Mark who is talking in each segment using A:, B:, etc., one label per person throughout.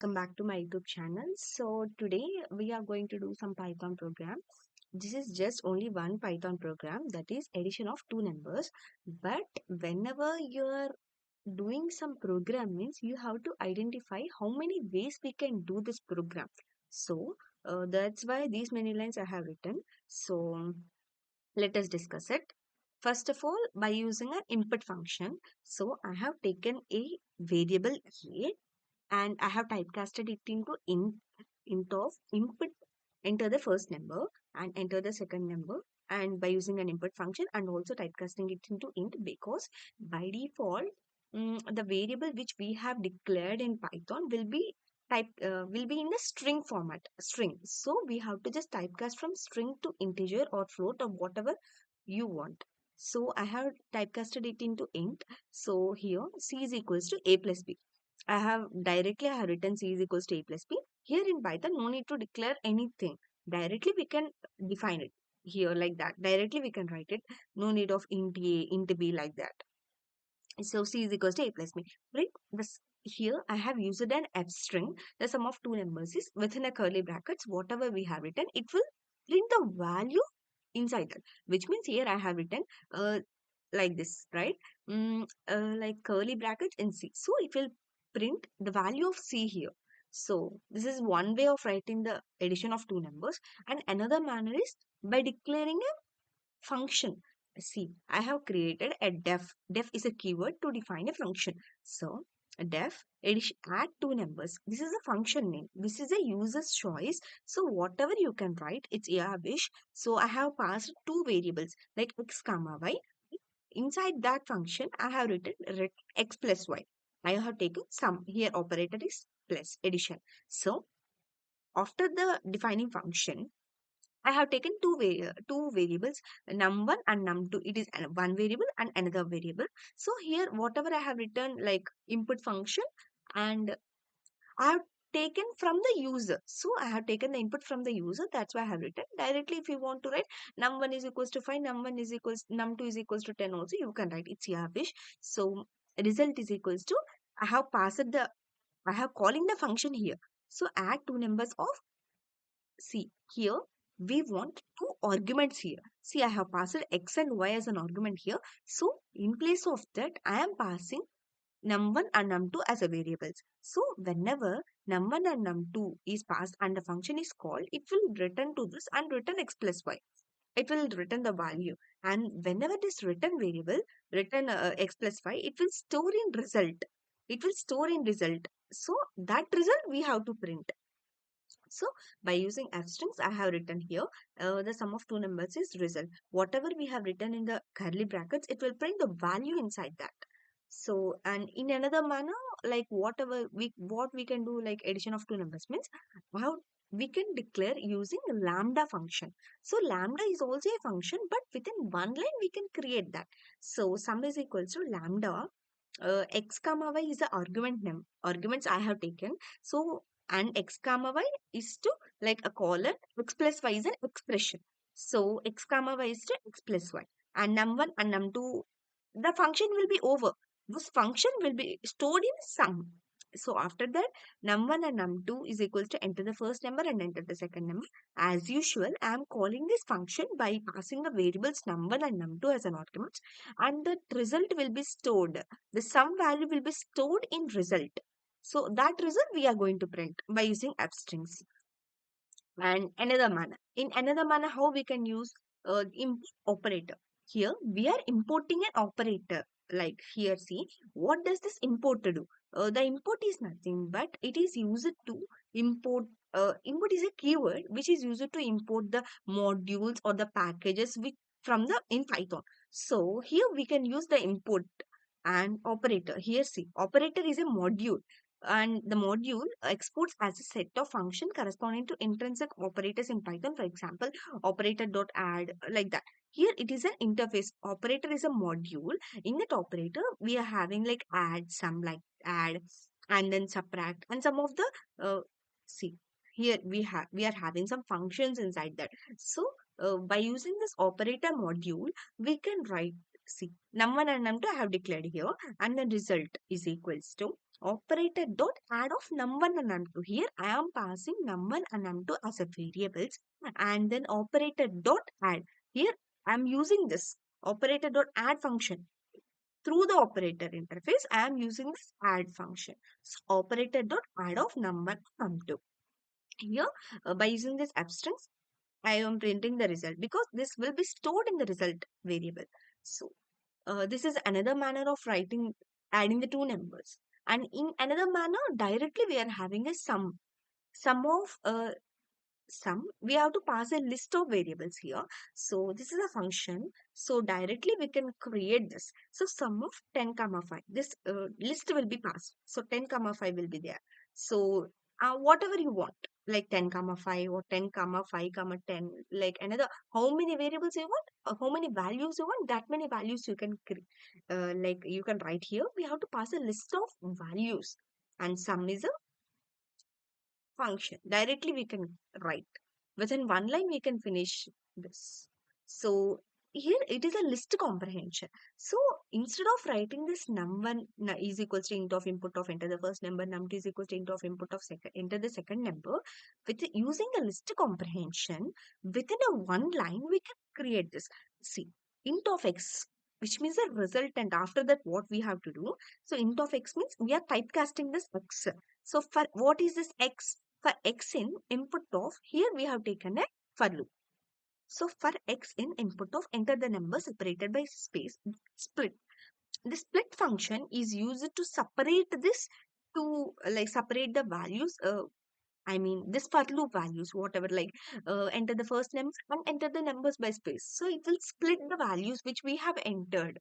A: welcome back to my YouTube channel. So today we are going to do some Python program. This is just only one Python program, that is addition of two numbers. But whenever you're doing some program means you have to identify how many ways we can do this program. So that's why these many lines I have written. So let us discuss it. First of all, by using an input function. So I have taken a variable a and I have typecasted it into int of input. Enter the first number and enter the second number, and by using an input function and also typecasting it into int, because by default the variable which we have declared in Python will be in the string format, string. So we have to just typecast from string to integer or float or whatever you want. So I have typecasted it into int. So here c is equals to a plus b. I have written c is equals to a plus b. Here in Python, no need to declare anything. Directly we can define it here like that. Directly we can write it. No need of int a, int b like that. So c is equals to a plus b. Right? Here I have used an f string. The sum of two numbers is within a curly brackets. Whatever we have written, it will print the value inside that. Which means here I have written like this, right? Like curly brackets in C. So it will print the value of C here. So this is one way of writing the addition of two numbers. And another manner is by declaring a function. See, I have created a def. Def is a keyword to define a function. So def addition add two numbers. This is a function name. This is a user's choice. So whatever you can write, it's your wish. So I have passed two variables like x comma y. Inside that function, I have written x plus y. I have taken sum. Here operator is plus addition. So after the defining function, I have taken two variables, num1 and num2. It is one variable and another variable. So here whatever I have written like input function, and I have taken from the user. So I have taken the input from the user. That's why I have written directly. If you want to write num1 is equals to 5, num2 is equals to 10 also, you can write it's your wish. So result is equals to, I have calling the function here. So add two numbers of C. Here we want two arguments here. See, I have passed x and y as an argument here. So in place of that, I am passing num1 and num2 as a variables. So whenever num1 and num2 is passed and the function is called, it will return to this and return x plus y. It will return the value. And whenever this return variable, return x plus y, it will store in result. It will store in result. So that result we have to print. So by using f strings, I have written here the sum of two numbers is result. Whatever we have written in the curly brackets, it will print the value inside that. So, and in another manner, like what we can do like addition of two numbers means how we can declare using lambda function. So lambda is also a function, but within one line we can create that. So sum is equals to lambda x comma y is the arguments I have taken. So and x comma y is to like a colon, x plus y is an expression. So x comma y is to x plus y, and num1 and num2, the function will be over. This function will be stored in sum. So after that, num1 and num2 is equals to enter the first number and enter the second number. As usual, I am calling this function by passing the variables num1 and num2 as an argument, and the result will be stored. The sum value will be stored in result. So that result we are going to print by using f strings. And in another manner, how we can use import operator. Here we are importing an operator. Like here, see what does this import to do? The import is nothing but it is used to import. Import is a keyword which is used to import the modules or the packages which from the in Python. So here we can use the import and operator. Here see, operator is a module, and the module exports as a set of function corresponding to intrinsic operators in Python. For example, operator.add, like that. Here it is an interface. Operator is a module. In that operator, we are having like add, sum, like add, and then subtract, and some of the see here we are having some functions inside that. So by using this operator module, we can write, see, num1 and num2 I have declared here, and the result is equals to operator dot add of num1 and num2. Here I am passing num1 and num2 as a variables, and then operator dot add. Here I am using this operator dot add function. Through the operator interface, I am using this add function. So operator dot add of num1 and num2. Here, by using this abstracts, I am printing the result because this will be stored in the result variable. So this is another manner of writing, adding the two numbers. And in another manner, directly we are having a sum of sum. We have to pass a list of variables here. So this is a function. So directly we can create this. So sum of 10 comma 5. This list will be passed. So 10 comma 5 will be there. So whatever you want, like 10 comma 5 or 10 comma 5 comma 10, like another, how many variables you want, how many values you want, that many values you can create. Like you can write here, we have to pass a list of values, and sum is a function. Directly we can write. Within one line we can finish this. So here it is a list comprehension. So instead of writing this num1 is equals to int of input of enter the first number, num2 is equals to int of input of second enter the second number, with using the list comprehension, within a one line we can create this. See, int of x, which means the resultant. After that, what we have to do? So int of x means we are typecasting this x. So for what is this x? For x in input of, here we have taken a for loop. So for x in input of enter the number separated by space, split. The split function is used to separate this, to like separate the values. I mean this for loop values, whatever, like enter the first number and enter the numbers by space. So it will split the values which we have entered.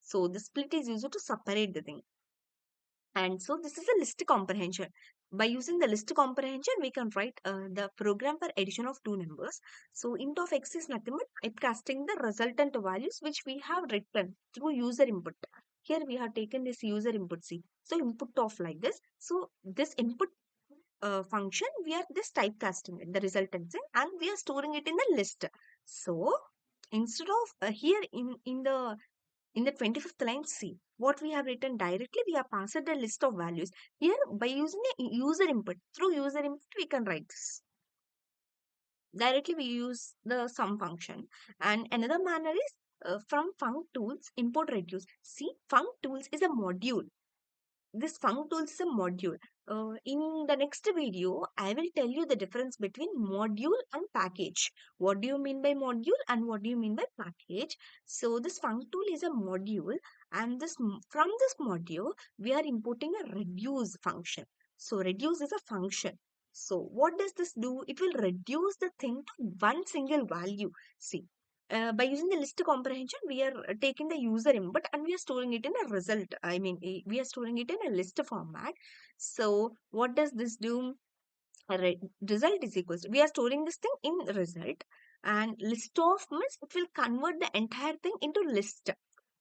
A: So the split is used to separate the thing. And so this is a list comprehension. By using the list comprehension, we can write the program for addition of two numbers. So int of x is nothing but typecasting the resultant values which we have written through user input. Here we have taken this user input C. So input of like this. So this input function, we are just typecasting it, the resultant thing, and we are storing it in the list. So instead of here in the 25th line, see what we have written directly. We have passed a list of values. Here, by using a user input, through user input, we can write this. Directly, we use the sum function. And another manner is from func tools, import reduce. See, func tools is a module. This func tools is a module. In the next video, I will tell you the difference between module and package. What do you mean by module and what do you mean by package? So this func tool is a module, and from this module we are importing a reduce function. So reduce is a function. So what does this do? It will reduce the thing to one single value. See, by using the list comprehension, we are taking the user input and we are storing it in a result. I mean, we are storing it in a list format. So what does this do? Result is equals to, we are storing this thing in result, and list of means it will convert the entire thing into list.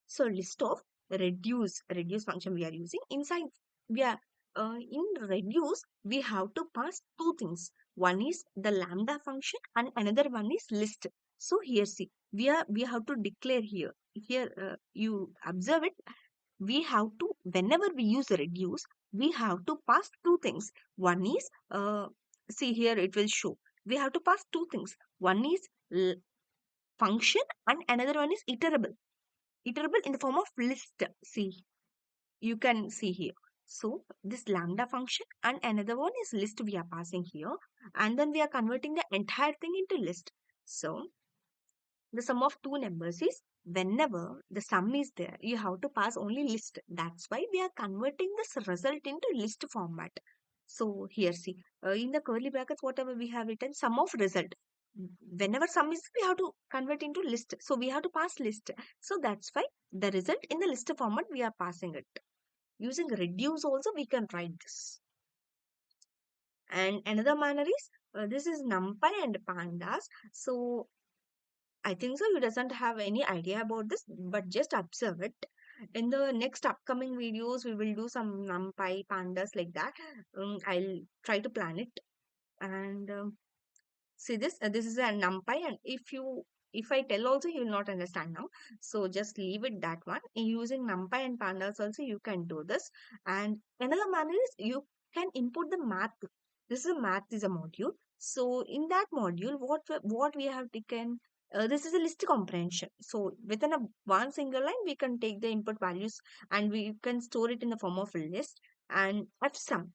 A: So list of reduce function we are using inside. We are in reduce, we have to pass two things. One is the lambda function and another one is list. So here see, we have to declare here. Here you observe it. We have to, whenever we use reduce, we have to pass two things. One is see here it will show. We have to pass two things. One is function and another one is iterable. Iterable in the form of list. See, you can see here. So this lambda function and another one is list we are passing here, and then we are converting the entire thing into list. So the sum of two numbers is, whenever the sum is there, you have to pass only list. That's why we are converting this result into list format. So here see, in the curly brackets, whatever we have written, sum of result. Whenever sum is, we have to convert into list. So we have to pass list. So that's why the result in the list format we are passing it. Using reduce also we can write this. And another manner is, this is numpy and pandas. So I think so you doesn't have any idea about this, but just observe it. In the next upcoming videos, we will do some numpy pandas like that. I'll try to plan it. And see this. This is a numpy, and if you if I tell also, you will not understand now. So just leave it that one. Using NumPy and Pandas also you can do this. And another manner is you can input the math. This is a math is a module. So in that module, what we have taken, this is a list comprehension. So within a one single line, we can take the input values and we can store it in the form of a list. And fsum,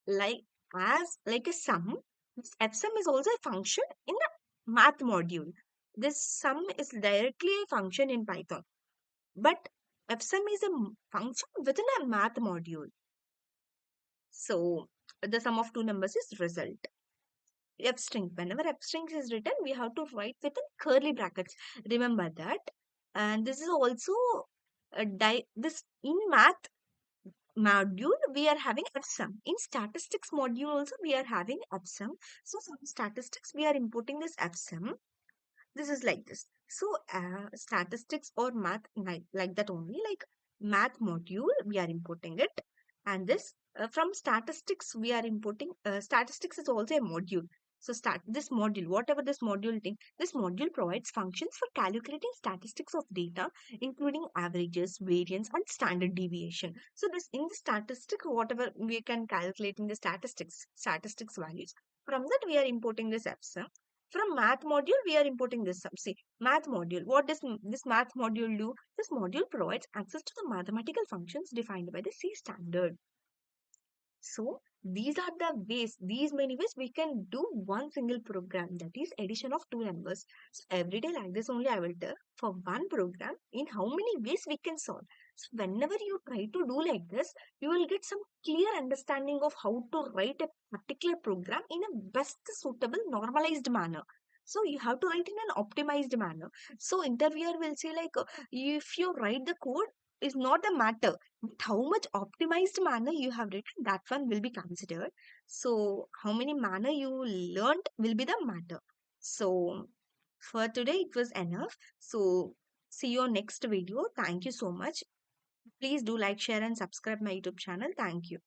A: like as like a sum, this fsum is also a function in the math module. This sum is directly a function in Python, but fsum is a function within a math module. So the sum of two numbers is result. F string. Whenever F string is written, we have to write within curly brackets. Remember that. And this is also this in math module we are having fsum. In statistics module also we are having fsum. So from statistics we are importing this fsum. This is like this. So statistics or math like that only, like math module we are importing it. And this from statistics we are importing, statistics is also a module. So start this module, whatever this module thing, this module provides functions for calculating statistics of data, including averages, variance, and standard deviation. So this in the statistic, whatever we can calculate in the statistics values, from that we are importing this fsum. From math module, we are importing this sum. See, math module. What does this math module do? This module provides access to the mathematical functions defined by the C standard. So these are the ways, these many ways we can do one single program, that is addition of two numbers. So every day like this only I will tell for one program in how many ways we can solve. So whenever you try to do like this, you will get some clear understanding of how to write a particular program in a best suitable normalized manner. So you have to write in an optimized manner. So interviewer will say like, if you write the code is not the matter, but how much optimized manner you have written, that one will be considered. So how many manner you learned will be the matter. So for today it was enough. So see you on next video. Thank you so much. Please do like, share and subscribe my YouTube channel. Thank you.